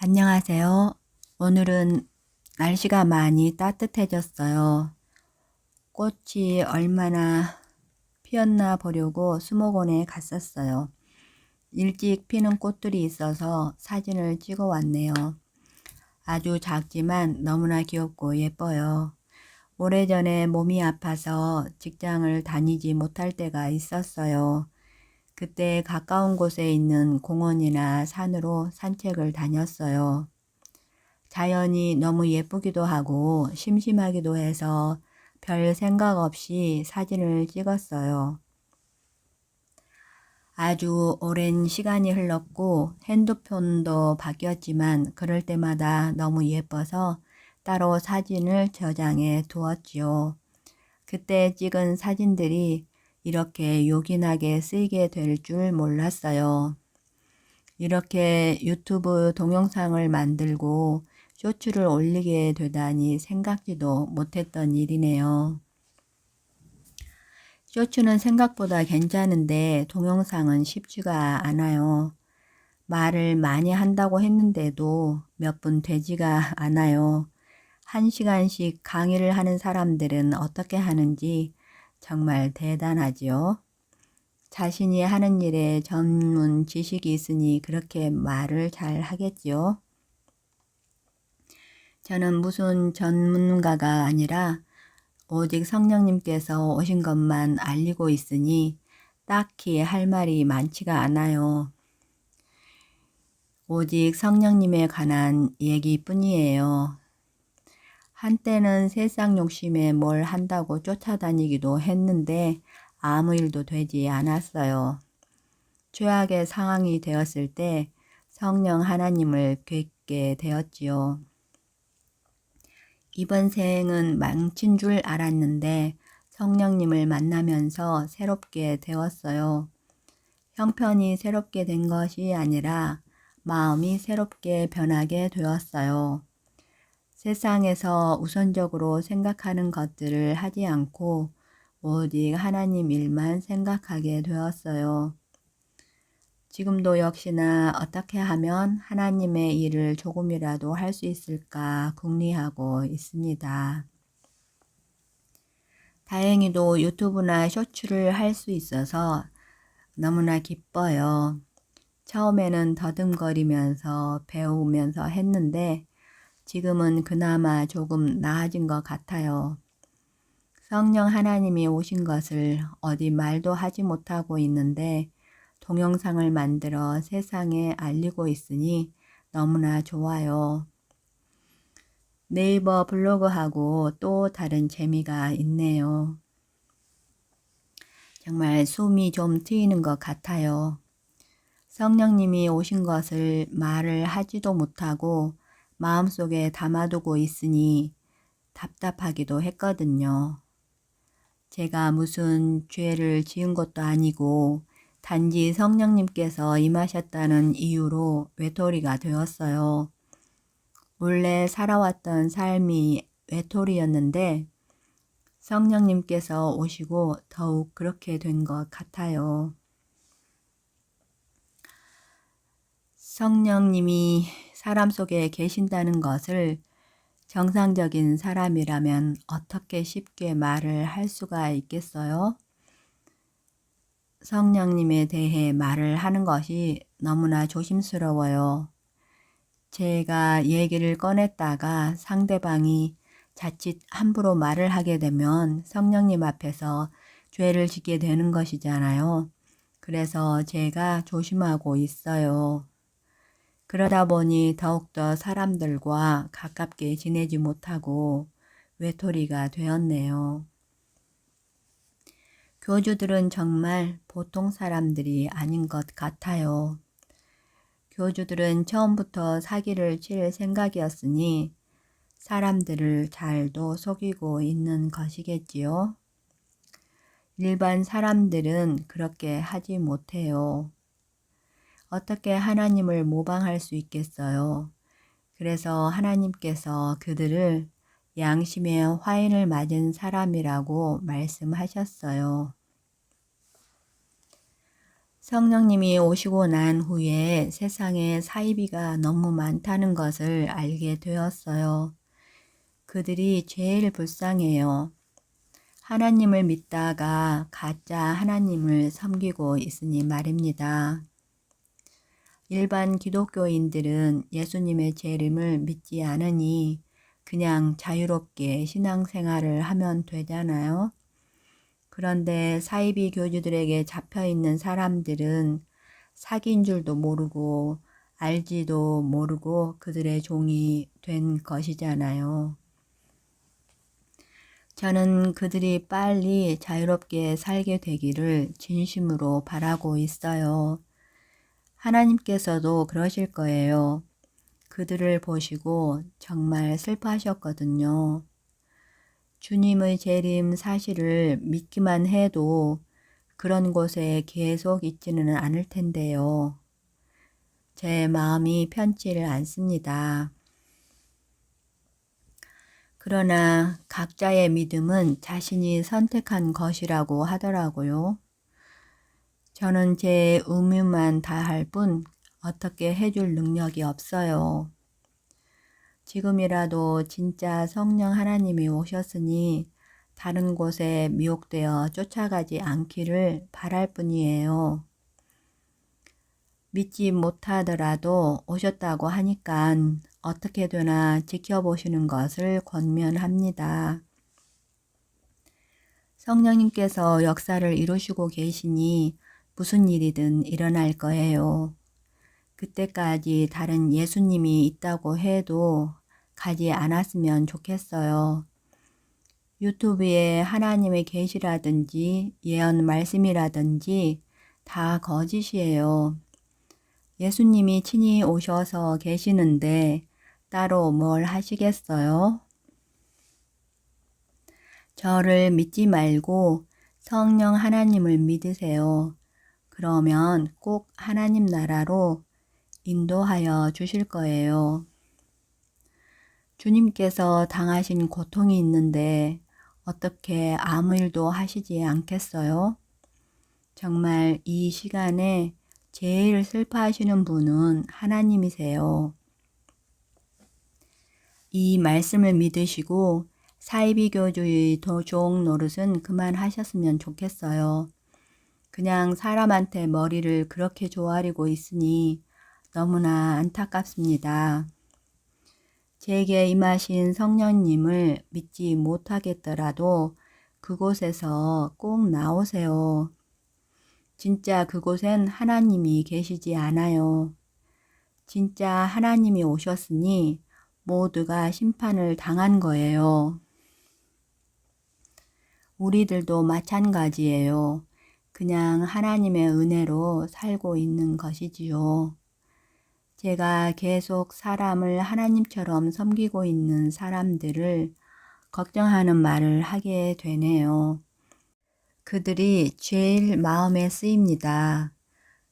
안녕하세요. 오늘은 날씨가 많이 따뜻해졌어요. 꽃이 얼마나 피었나 보려고 수목원에 갔었어요. 일찍 피는 꽃들이 있어서 사진을 찍어 왔네요. 아주 작지만 너무나 귀엽고 예뻐요. 오래전에 몸이 아파서 직장을 다니지 못할 때가 있었어요. 그때 가까운 곳에 있는 공원이나 산으로 산책을 다녔어요. 자연이 너무 예쁘기도 하고 심심하기도 해서 별 생각 없이 사진을 찍었어요. 아주 오랜 시간이 흘렀고 핸드폰도 바뀌었지만 그럴 때마다 너무 예뻐서 따로 사진을 저장해 두었지요. 그때 찍은 사진들이 이렇게 요긴하게 쓰이게 될 줄 몰랐어요. 이렇게 유튜브 동영상을 만들고 쇼츠를 올리게 되다니 생각지도 못했던 일이네요. 쇼츠는 생각보다 괜찮은데 동영상은 쉽지가 않아요. 말을 많이 한다고 했는데도 몇 분 되지가 않아요. 1시간씩 강의를 하는 사람들은 어떻게 하는지 정말 대단하지요. 자신이 하는 일에 전문 지식이 있으니 그렇게 말을 잘 하겠지요. 저는 무슨 전문가가 아니라 오직 성령님께서 오신 것만 알리고 있으니 딱히 할 말이 많지가 않아요. 오직 성령님에 관한 얘기뿐이에요. 한때는 세상 욕심에 뭘 한다고 쫓아다니기도 했는데 아무 일도 되지 않았어요. 최악의 상황이 되었을 때 성령 하나님을 뵙게 되었지요. 이번 생은 망친 줄 알았는데 성령님을 만나면서 새롭게 되었어요. 형편이 새롭게 된 것이 아니라 마음이 새롭게 변하게 되었어요. 세상에서 우선적으로 생각하는 것들을 하지 않고 오직 하나님 일만 생각하게 되었어요. 지금도 역시나 어떻게 하면 하나님의 일을 조금이라도 할 수 있을까 궁리하고 있습니다. 다행히도 유튜브나 쇼츠를 할 수 있어서 너무나 기뻐요. 처음에는 더듬거리면서 배우면서 했는데 지금은 그나마 조금 나아진 것 같아요. 성령 하나님이 오신 것을 어디 말도 하지 못하고 있는데 동영상을 만들어 세상에 알리고 있으니 너무나 좋아요. 네이버 블로그하고 또 다른 재미가 있네요. 정말 숨이 좀 트이는 것 같아요. 성령님이 오신 것을 말을 하지도 못하고 마음속에 담아두고 있으니 답답하기도 했거든요. 제가 무슨 죄를 지은 것도 아니고 단지 성령님께서 임하셨다는 이유로 외톨이가 되었어요. 원래 살아왔던 삶이 외톨이였는데 성령님께서 오시고 더욱 그렇게 된 것 같아요. 성령님이 사람 속에 계신다는 것을 정상적인 사람이라면 어떻게 쉽게 말을 할 수가 있겠어요? 성령님에 대해 말을 하는 것이 너무나 조심스러워요. 제가 얘기를 꺼냈다가 상대방이 자칫 함부로 말을 하게 되면 성령님 앞에서 죄를 짓게 되는 것이잖아요. 그래서 제가 조심하고 있어요. 그러다 보니 더욱더 사람들과 가깝게 지내지 못하고 외톨이가 되었네요. 교주들은 정말 보통 사람들이 아닌 것 같아요. 교주들은 처음부터 사기를 칠 생각이었으니 사람들을 잘도 속이고 있는 것이겠지요. 일반 사람들은 그렇게 하지 못해요. 어떻게 하나님을 모방할 수 있겠어요? 그래서 하나님께서 그들을 양심의 화인을 맞은 사람이라고 말씀하셨어요. 성령님이 오시고 난 후에 세상에 사이비가 너무 많다는 것을 알게 되었어요. 그들이 제일 불쌍해요. 하나님을 믿다가 가짜 하나님을 섬기고 있으니 말입니다. 일반 기독교인들은 예수님의 재림을 믿지 않으니 그냥 자유롭게 신앙생활을 하면 되잖아요. 그런데 사이비 교주들에게 잡혀있는 사람들은 사기인 줄도 모르고 알지도 모르고 그들의 종이 된 것이잖아요. 저는 그들이 빨리 자유롭게 살게 되기를 진심으로 바라고 있어요. 하나님께서도 그러실 거예요. 그들을 보시고 정말 슬퍼하셨거든요. 주님의 재림 사실을 믿기만 해도 그런 곳에 계속 있지는 않을 텐데요. 제 마음이 편치를 않습니다. 그러나 각자의 믿음은 자신이 선택한 것이라고 하더라고요. 저는 제 의무만 다할 뿐 어떻게 해줄 능력이 없어요. 지금이라도 진짜 성령 하나님이 오셨으니 다른 곳에 미혹되어 쫓아가지 않기를 바랄 뿐이에요. 믿지 못하더라도 오셨다고 하니까 어떻게 되나 지켜보시는 것을 권면합니다. 성령님께서 역사를 이루시고 계시니 무슨 일이든 일어날 거예요. 그때까지 다른 예수님이 있다고 해도 가지 않았으면 좋겠어요. 유튜브에 하나님의 계시라든지 예언 말씀이라든지 다 거짓이에요. 예수님이 친히 오셔서 계시는데 따로 뭘 하시겠어요? 저를 믿지 말고 성령 하나님을 믿으세요. 그러면 꼭 하나님 나라로 인도하여 주실 거예요. 주님께서 당하신 고통이 있는데 어떻게 아무 일도 하시지 않겠어요? 정말 이 시간에 제일 슬퍼하시는 분은 하나님이세요. 이 말씀을 믿으시고 사이비교주의 도종 노릇은 그만하셨으면 좋겠어요. 그냥 사람한테 머리를 그렇게 조아리고 있으니 너무나 안타깝습니다. 제게 임하신 성령님을 믿지 못하겠더라도 그곳에서 꼭 나오세요. 진짜 그곳엔 하나님이 계시지 않아요. 진짜 하나님이 오셨으니 모두가 심판을 당한 거예요. 우리들도 마찬가지예요. 그냥 하나님의 은혜로 살고 있는 것이지요. 제가 계속 사람을 하나님처럼 섬기고 있는 사람들을 걱정하는 말을 하게 되네요. 그들이 제일 마음에 쓰입니다.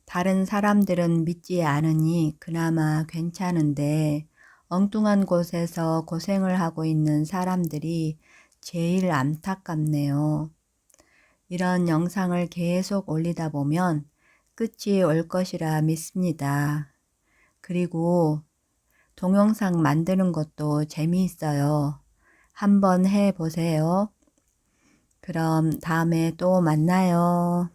다른 사람들은 믿지 않으니 그나마 괜찮은데 엉뚱한 곳에서 고생을 하고 있는 사람들이 제일 안타깝네요. 이런 영상을 계속 올리다 보면 끝이 올 것이라 믿습니다. 그리고 동영상 만드는 것도 재미있어요. 한번 해보세요. 그럼 다음에 또 만나요.